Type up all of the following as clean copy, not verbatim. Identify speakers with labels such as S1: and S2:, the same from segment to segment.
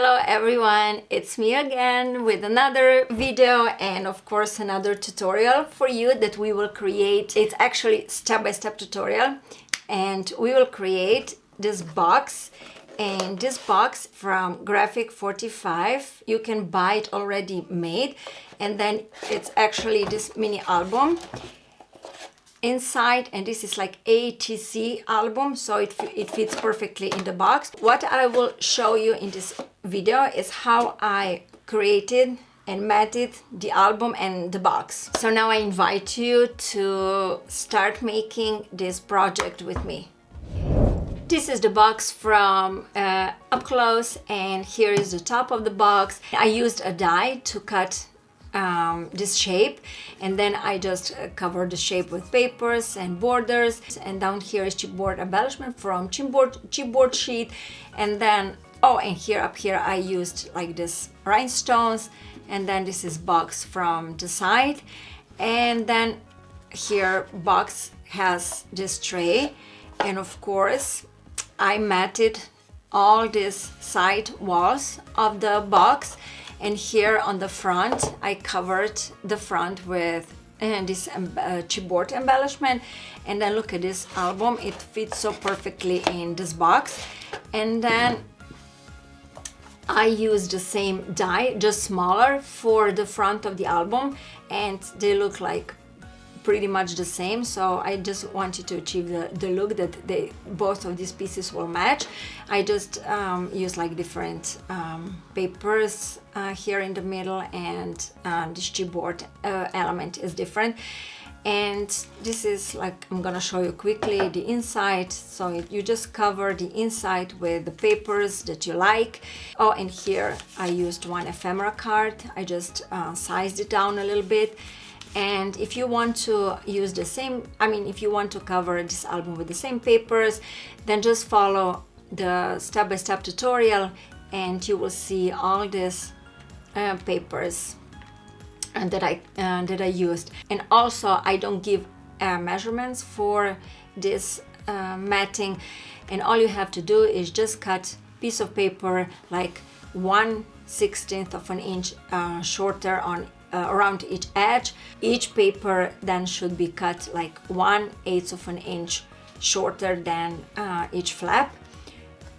S1: Hello everyone, it's me again with another video and of course another tutorial for you that we will create. It's actually step-by-step tutorial and we will create this box, and this box from Graphic 45 you can buy it already made, and then it's actually this mini album inside, and this is like ATC album, so it fits perfectly in the box. What I will show you in this video is how I created and matted the album and the box. So now I invite you to start making this project with me. This is the box from up close, and here is the top of the box. I used a die to cut this shape, and then I just covered the shape with papers and borders, and down here is chipboard embellishment from chipboard sheet, and then and here up here I used like this rhinestones, and then this is box from the side, and then here box has this tray, and of course I matted all these side walls of the box. And here on the front, I covered the front with this chipboard embellishment. And then look at this album, it fits so perfectly in this box. And then I used the same die, just smaller, for the front of the album, and they look like pretty much the same. So I just wanted to achieve the look that both of these pieces will match. I just use like different papers here in the middle, and this chipboard element is different. And this is like, I'm gonna show you quickly the inside. So you just cover the inside with the papers that you like. Oh, and here I used one ephemera card. I just sized it down a little bit. And if you want to use the same, if you want to cover this album with the same papers, then just follow the step-by-step tutorial and you will see all these papers that I used. And also I don't give measurements for this matting, and all you have to do is just cut piece of paper like 1/16 of an inch shorter on around each edge. Each paper then should be cut like 1/8 of an inch shorter than each flap.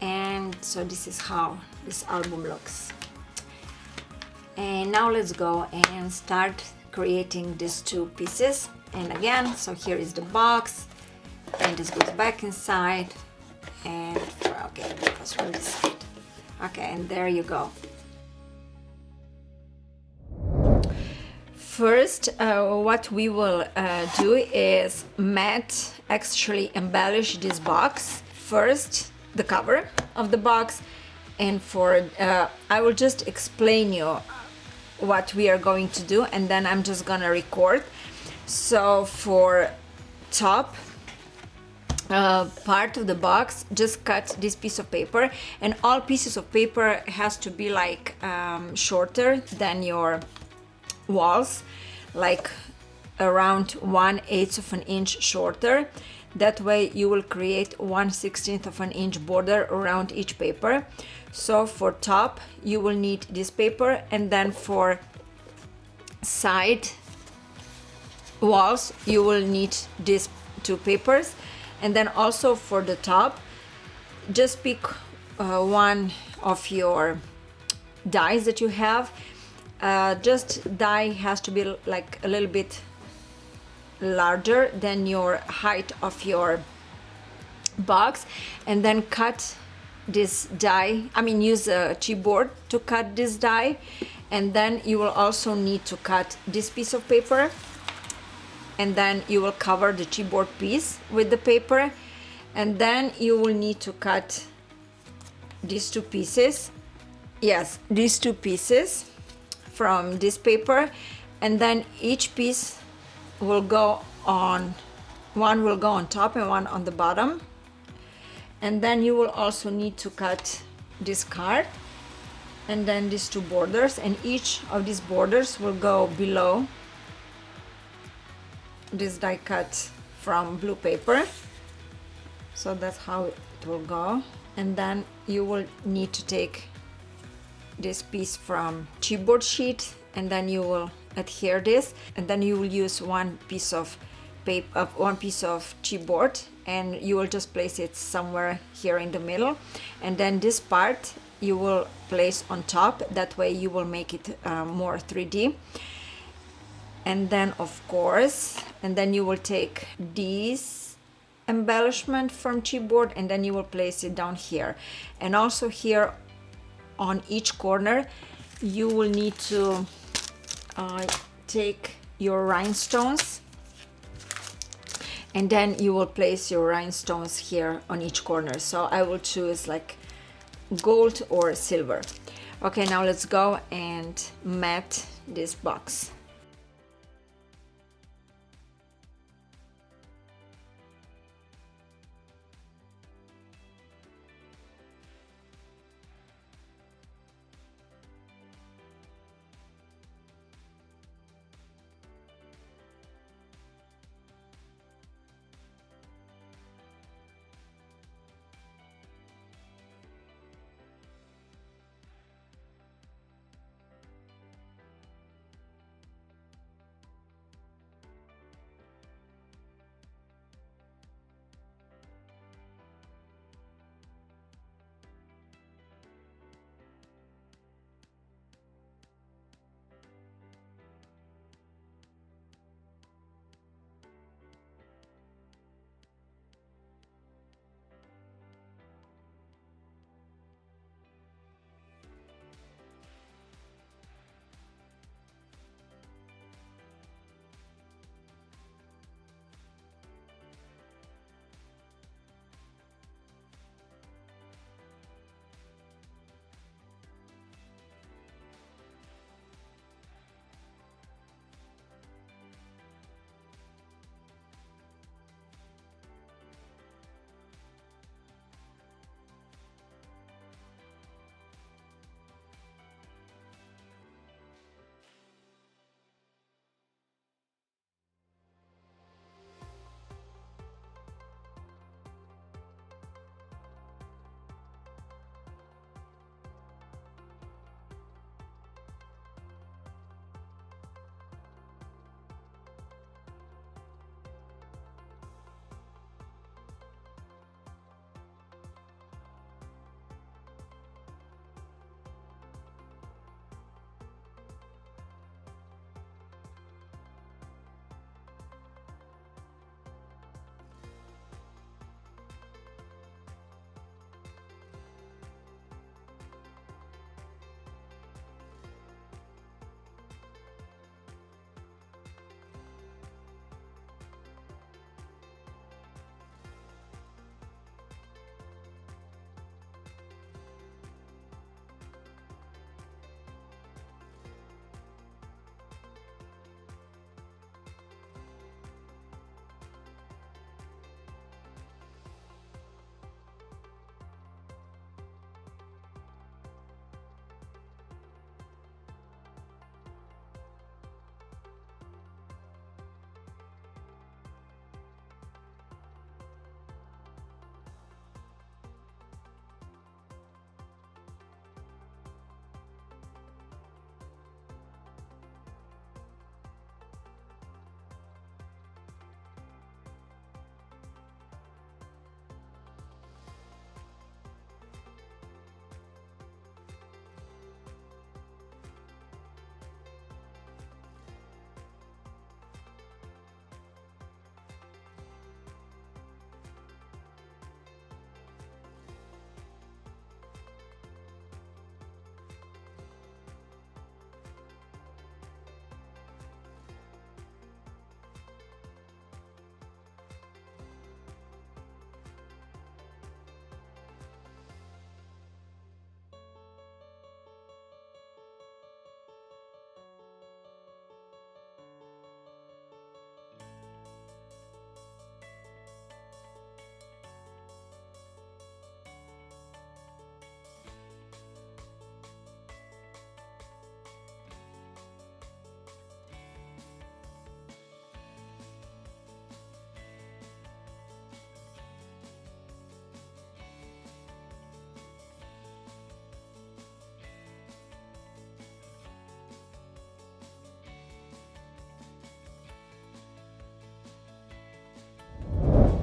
S1: And so this is how this album looks. And now let's go and start creating these two pieces. And again, so here is the box, and this goes back inside, and okay, it goes from this side. Okay, and there you go. First, what we will do is actually embellish this box. First, the cover of the box, and I will just explain you what we are going to do, and then I'm just gonna record. So for top part of the box, just cut this piece of paper, and all pieces of paper has to be like shorter than your walls, like around 1/8 of an inch shorter. That way you will create 1/16 of an inch border around each paper. So for top you will need this paper, and then for side walls you will need these two papers. And then also for the top, just pick one of your dies that you have. Just die has to be like a little bit larger than your height of your box, and then cut this die. Use a chipboard to cut this die, and then you will also need to cut this piece of paper, and then you will cover the chipboard piece with the paper, and then you will need to cut these two pieces. Yes, these two pieces from this paper, and then each piece will go on, one will go on top and one on the bottom. And then you will also need to cut this card, and then these two borders, and each of these borders will go below this die cut from blue paper. So that's how it will go. And then you will need to take this piece from chipboard sheet, and then you will adhere this, and then you will use one piece of paper, one piece of chipboard, and you will just place it somewhere here in the middle, and then this part you will place on top. That way you will make it more 3D. And then of course, and then you will take these embellishment from chipboard, and then you will place it down here. And also here on each corner you will need to take your rhinestones, and then you will place your rhinestones here on each corner. So I will choose like gold or silver. Okay, now let's go and mat this box.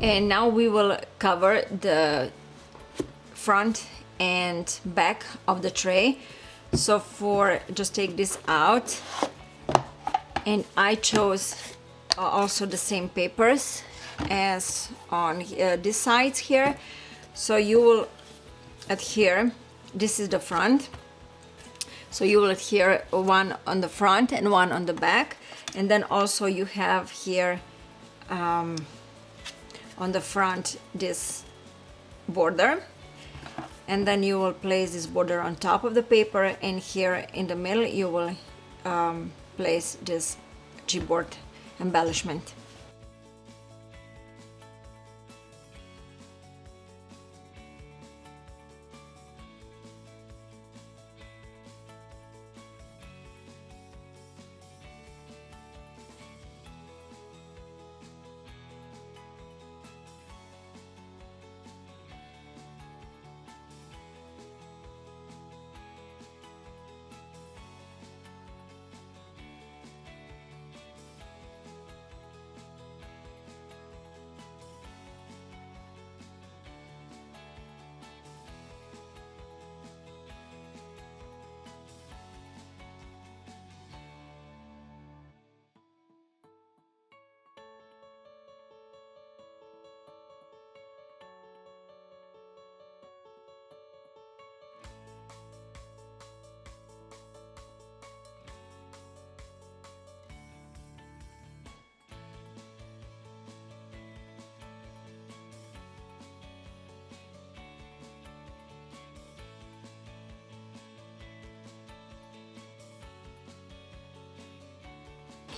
S1: And now we will cover the front and back of the tray. So for just take this out, and I chose also the same papers as on this sides here. So you will adhere, this is the front, so you will adhere one on the front and one on the back, and then also you have here on the front this border, and then you will place this border on top of the paper, and here in the middle you will place this chipboard embellishment.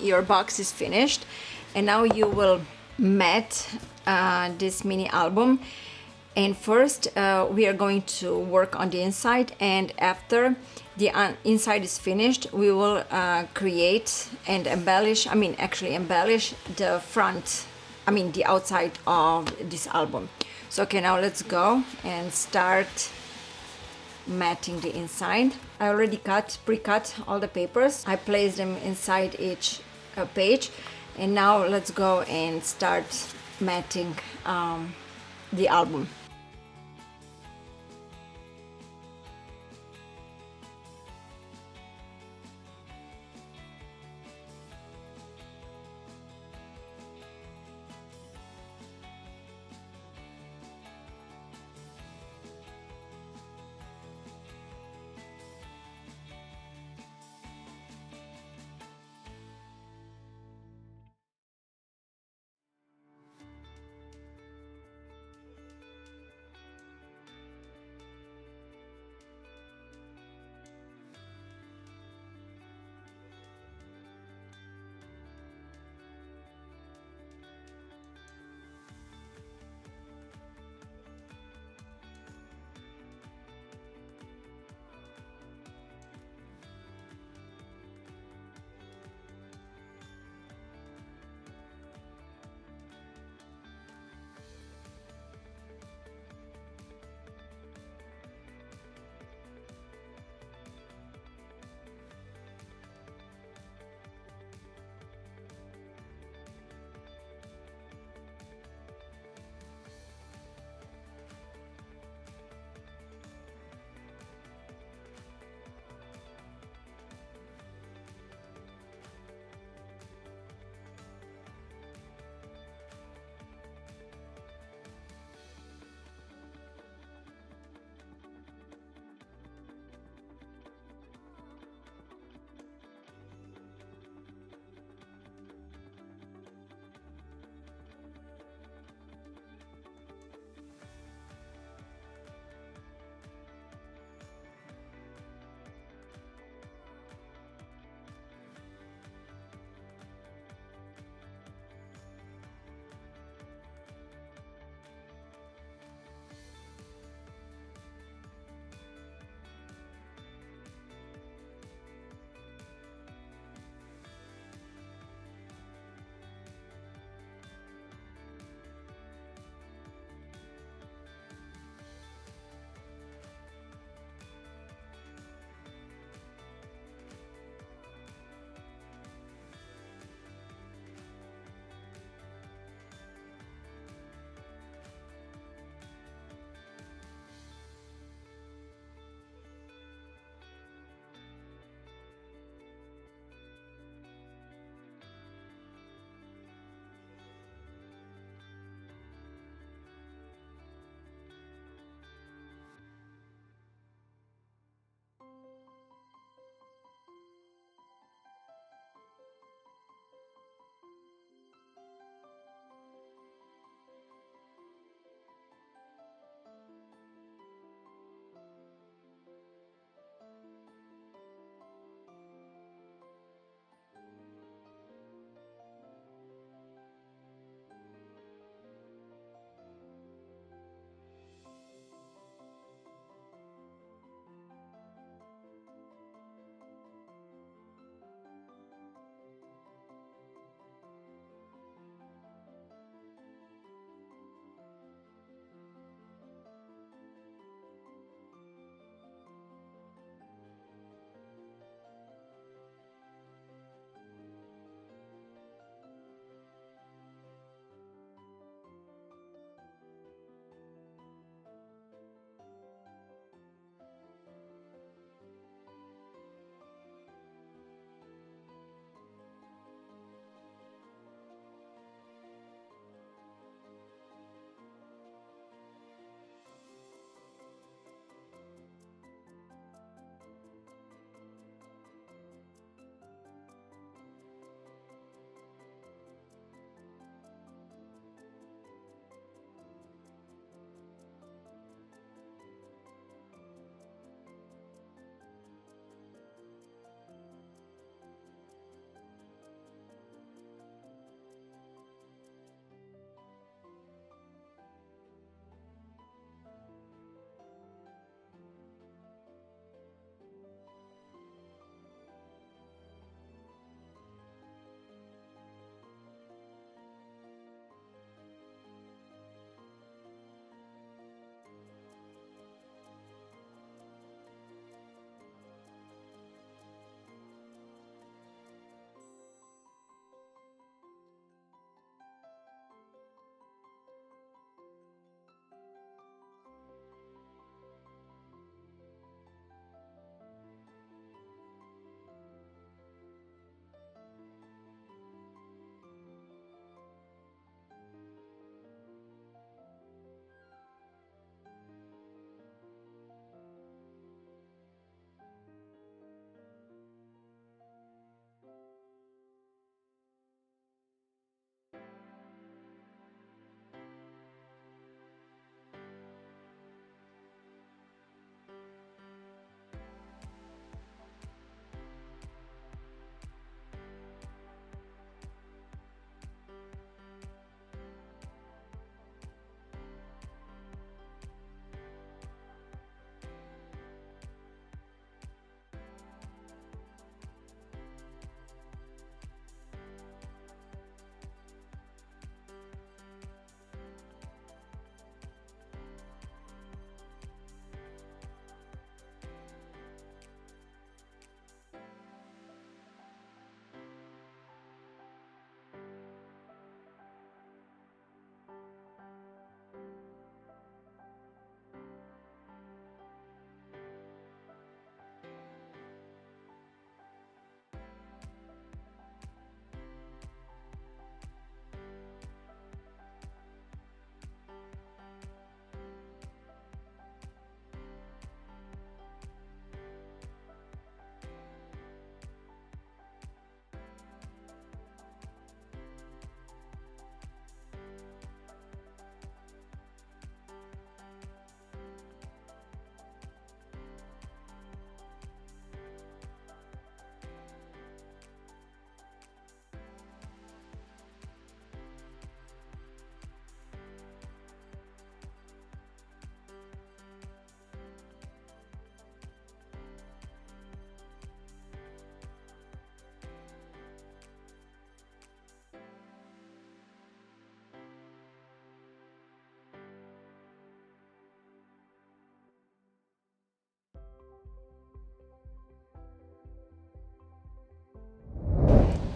S1: Your box is finished, and now you will mat this mini album. And first we are going to work on the inside, and after the inside is finished we will create and embellish, actually embellish the front, the outside of this album. So okay, now let's go and start matting the inside. I already pre-cut all the papers. I placed them inside each page, and now let's go and start matting the album.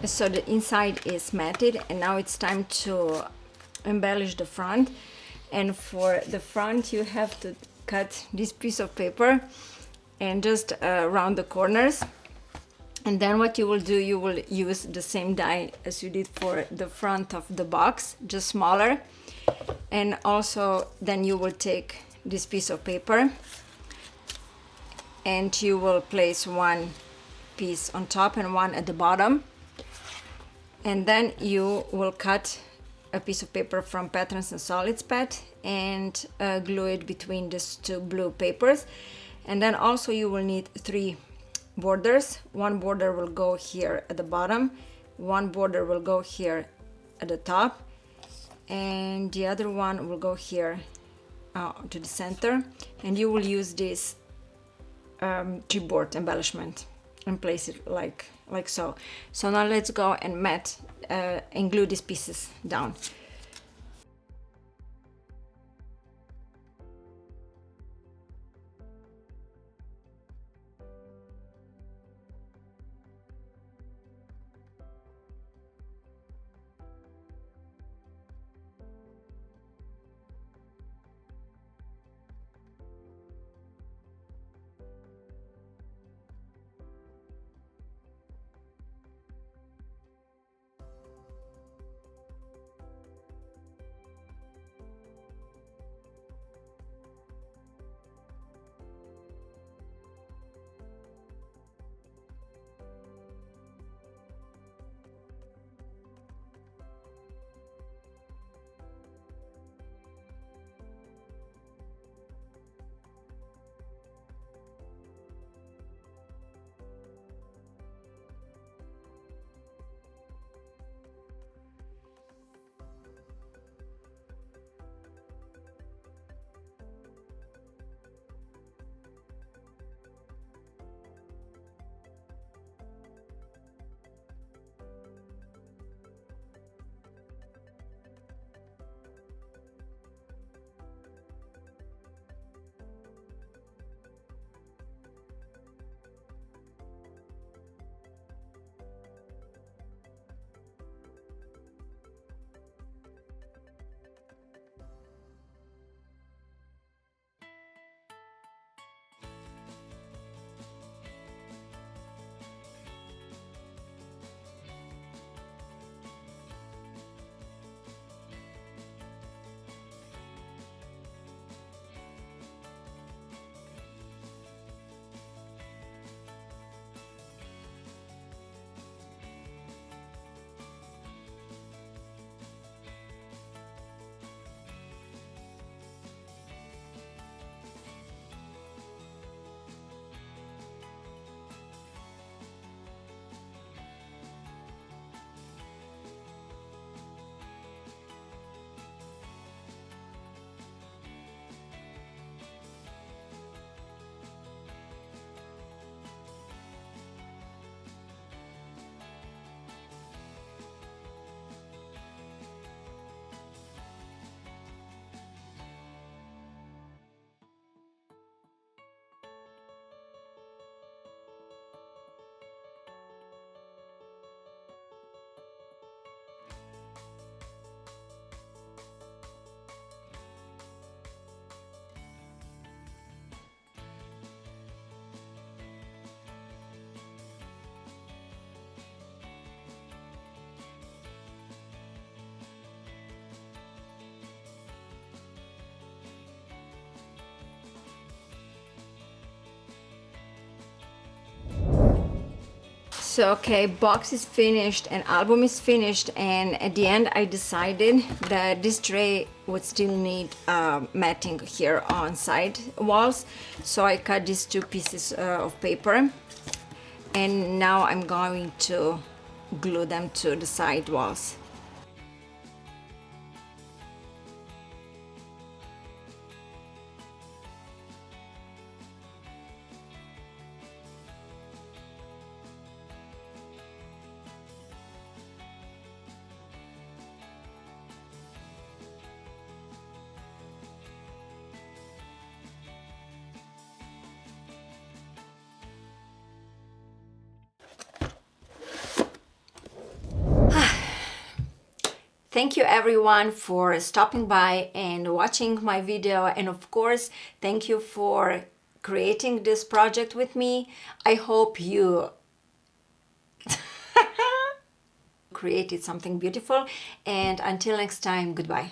S1: So the inside is matted, and now it's time to embellish the front. And for the front you have to cut this piece of paper and just round the corners. And then what you will do, you will use the same die as you did for the front of the box, just smaller. And also then you will take this piece of paper and you will place one piece on top and one at the bottom. And then you will cut a piece of paper from Patterns and Solids pad and glue it between these two blue papers. And then also you will need 3 borders. One border will go here at the bottom, one border will go here at the top, and the other one will go here to the center. And you will use this chipboard embellishment and place it like so. So now let's go and mat and glue these pieces down. So okay, box is finished and album is finished, and at the end I decided that this tray would still need matting here on side walls. So I cut these 2 pieces of paper, and now I'm going to glue them to the side walls. Thank you everyone for stopping by and watching my video, and of course thank you for creating this project with me. I hope you created something beautiful, and until next time, goodbye.